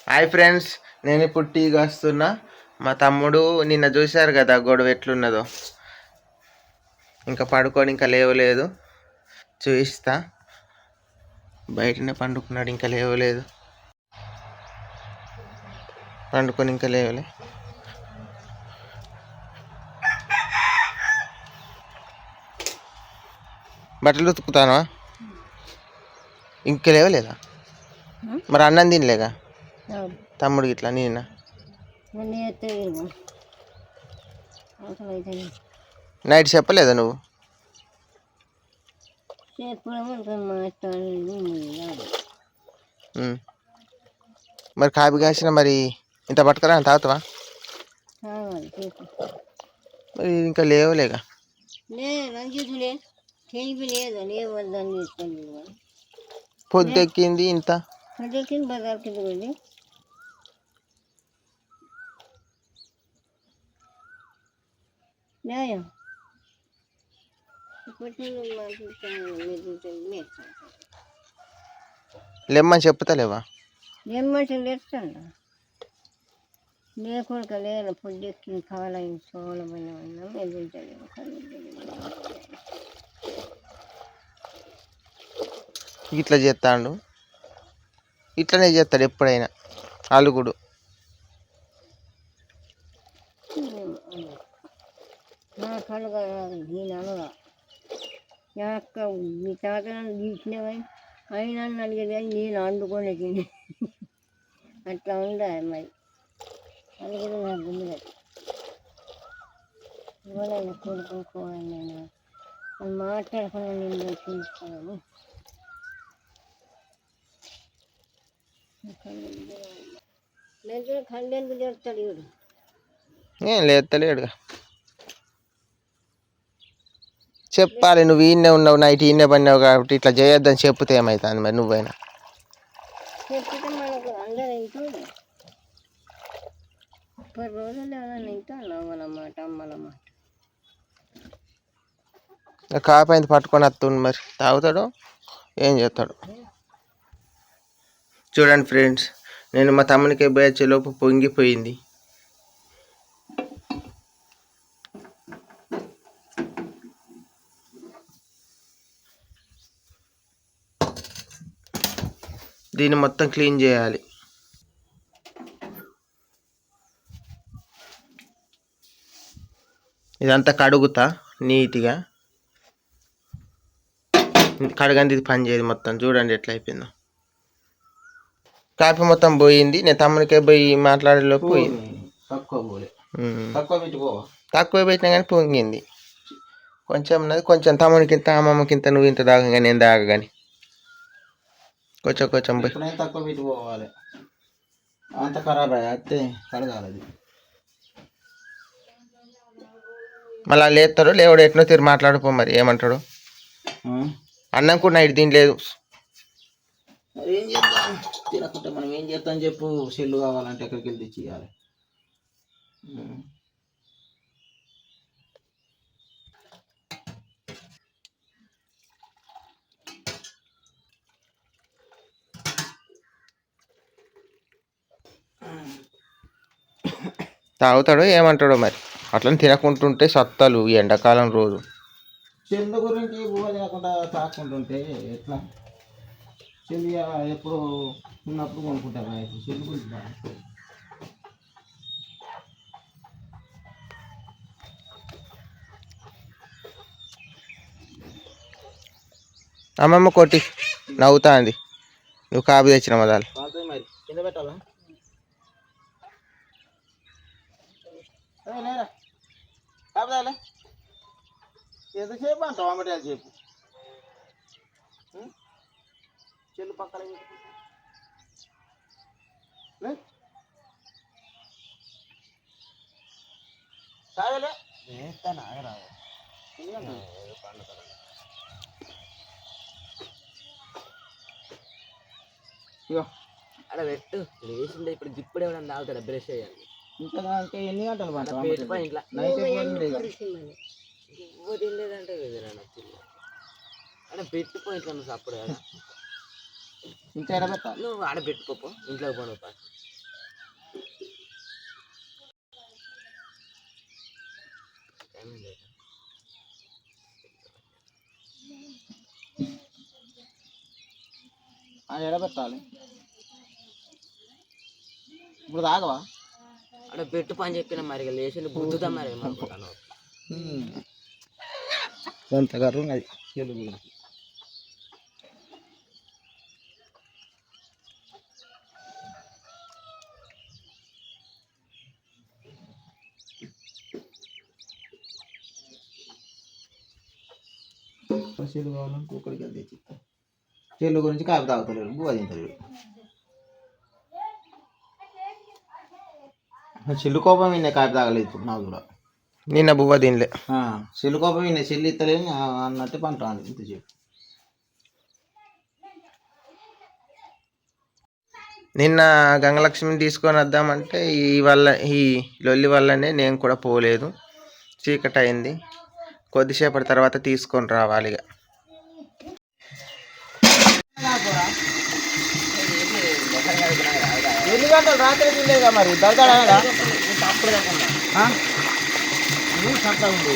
Hi friends, నేను ఇప్పుడు tea కాస్తున్నా. మా తమ్ముడు నిన్న చూశారు కదా గొడవ ఎట్లున్నదో. ఇంకా పడుకొని ఇంకా లేవలేదు. చూపిస్తా. బయటనే పండుకున్నాడు, ఇంకా లేవలేదు. పండుకొని ఇంకా లేవలే. బట్టలు ఉతుకుతానా? ఇంకా లేవలేదా? మరి అన్నం తినలేగా తమ్ముడు ఇట్లా నిన్న. నైట్ చెప్పలేదా నువ్వు? మరి కాపీ కాసిన మరి ఇంత పట్టుకరా తాగుతావా? మరి ఇంకా లేవలేగా. పొద్దెక్కింది ఇంత. లెమ్మని చెప్తలేవా? లేకుండా లేదు. పొద్దెక్కి కావాలని సోలమైన ఇట్లా చేస్తాడు. ఇట్లనే చేస్తాడు ఎప్పుడైనా అలుగుడు. నా కలుగా దీని అనగా మీ తాత తీసినవని అయినా అడిగేది కానీ నేను వండుకొని తిని అట్లా ఉండాలి. మరి అది కూడా నాకు గుండె ఎవరైనా కొనుక్కోవాలి. నేను మాట్లాడుకున్నా నేను చూస్తాను. ఖండెందుకు చేస్తాడు ఇవిడు? ఏం లేస్తలేడుగా. చెప్పాలి, నువ్వు ఈయనే ఉన్నావు, నైట్ ఈయనే పడినావు కాబట్టి ఇట్లా చేయొద్దని చెప్తే ఏమవుతుంది? మరి నువ్వైనా చెప్తే మనకు అందరూ ఇంట్లో 10 రోజులు ఏమైనా ఇంటాను అమ్మలన్నమాట. అమ్మలన్నమాట కాపైంది పట్టుకొని వస్తుంది. మరి తాగుతాడు, ఏం చేస్తాడు? చూడండి ఫ్రెండ్స్, నేను మా తమ్మునికి అబ్బాయి వచ్చేలోపు పొంగిపోయింది. దీన్ని మొత్తం క్లీన్ చేయాలి. ఇదంతా కడుగుతా నీట్గా. కడగంది ఇది పని చేయదు మొత్తం. చూడండి ఎట్లా అయిపోయిందో. కాఫీ మొత్తం పోయింది. నేను తమ్మునికే పోయి మాట్లాడేలోపు పోయింది. తక్కువ పెట్టినా కానీ పొంగింది. కొంచెం ఉన్నది. కొంచెం తమ్మునికింత అమ్మమ్మకింత నువ్వు ఇంత దాకా నేను దాకా కానీ కొంచెం కొంచెం పోయి తక్కువ పెట్టి పోవాలి. అంత ఖరాబ్ అయితే కడగాలి. మళ్ళీ లేస్తాడు లేవాడు ఎట్నో తిరిగి మాట్లాడుకో. మరి ఏమంటాడు? అన్నం కూడా నైట్ తినలేదు. ఏం చేద్దాం? తినకుంటే మనం ఏం చేద్దాం చెప్పు? సెల్లు కావాలంటే ఎక్కడికి వెళ్ళి తెచ్చి ఇవ్వాలి. తాగుతాడో ఏమంటాడో మరి. అట్లని తినకుంటుంటే సత్తాలు ఈ ఎండాకాలం రోజు. చెల్లు గురించి ఊహ తినకుండా తాకుంటుంటే ఎట్లా? చెల్లి ఎప్పుడు ఉన్నప్పుడు కొనుక్కుంటారు. ఇప్పుడు చెల్లి గురించి అమ్మమ్మ కొట్టి నవ్వుతా అంది. నువ్వు కాపు తెచ్చిన మొదలు మరి కింద పెట్టాలా? కాపుదాలే ఎంతసేపు అంటావు? అమ్మటాలు చెప్పు. చెల్లు పక్కన తాగలే ఆగరాదు. అలా పెట్టు వేసిండే. ఇప్పుడు గిప్పుడు ఏమైనా తాగుతాడా? బ్రష్ చేయాలి. ఇంకా ఎన్ని గంటలు తినలేదంటే అక్కడ పెట్టిపోయి ఇట్లా నువ్వు అప్పుడు కదా ఇంట్లో నువ్వు ఆడ పెట్టుకోపో. ఇంట్లోకి పోను. అది ఎడబెట్టాలి. ఇప్పుడు తాగవా అంటే పెట్టు పని చెప్పిన మరి లేచి బుద్ధుదా మరి ఏమనుకుంటాను కొంత గారు అది తెలుగు చెల్లు కావాలని కుక్కడికి వెళ్తే చెప్తాను. చెల్లు గురించి కాపీ తాగుతలేడు, బువ్వ తింటలేడు. చెల్లు కోపం విన్నే కాపీ తాగలేదు ఇప్పుడు నాకు కూడా. నిన్న బువ్వ తినలే. చెల్లు కోపం విన్నే చెల్లు ఇస్తలేదు అన్నట్టు పంటాను ఇంతసేపు. నిన్న గంగలక్ష్మిని తీసుకొని వద్దామంటే ఈ లొల్లి వల్లనే నేను కూడా పోలేదు. చీకటి అయింది. కొద్దిసేపటి తర్వాత తీసుకొని రావాలి. ఇక ఎన్ని గంటలు రాత్రి తినలేదా మరి దడదడా సంతా ఉంది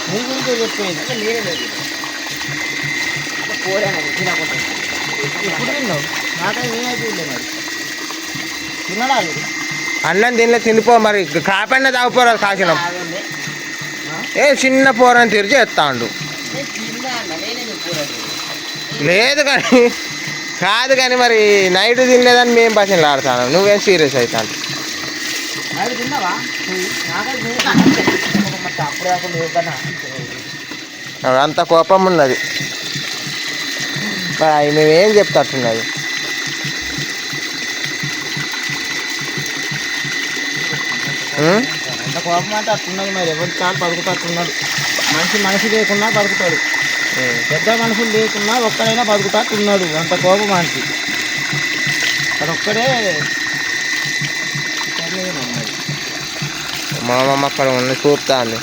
నీ గురించి చెప్పేది నేనే లేదు తినకుండా ఇప్పుడు తిన్నావు నాకైతే నేనైతే తినలే మరి తినడా అన్నం తినలే తినిపో మరి కాపన్న తాగిపోరా కాసినాం ఏ చిన్న పోరని తెరిచి ఎత్తాండు లేదు కానీ కాదు కానీ మరి నైట్ తినలేదని మేము పసలు ఆడతాను నువ్వేం సీరియస్ అవుతాను అంత కోపం ఉన్నది మరి మేమేం చెప్తాట్టున్నది అంత కోపం అంటే అట్టున్నది మరి ఎవరు చాలా బతుకుతట్టున్నాడు మనిషి లేకున్నా బతుకుతాడు పెద్ద మనుషులు లేకున్నా ఒక్కడైనా బతుకుతట్టున్నాడు అంత కోపం మనిషి అదొక్కడే మా అమ్మమ్మ అక్కడ ఉన్న చూపుతా అంది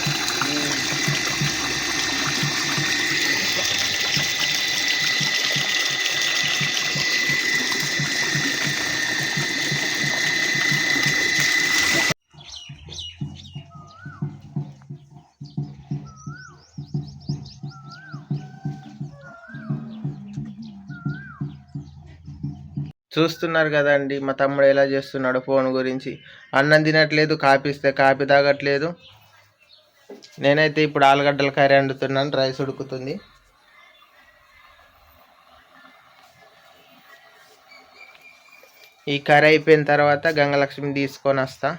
చూస్తున్నారు కదండి మా తమ్ముడు ఎలా చేస్తున్నాడు ఫోన్ గురించి. అన్నం తినట్లేదు, కాపిస్తే కాపీ తాగట్లేదు. నేనైతే ఇప్పుడు ఆలుగడ్డల కర్రీ వండుతున్నాను, రైస్ ఉడుకుతుంది. ఈ కర్రీ అయిపోయిన తర్వాత గంగలక్ష్మిని తీసుకొని వస్తా.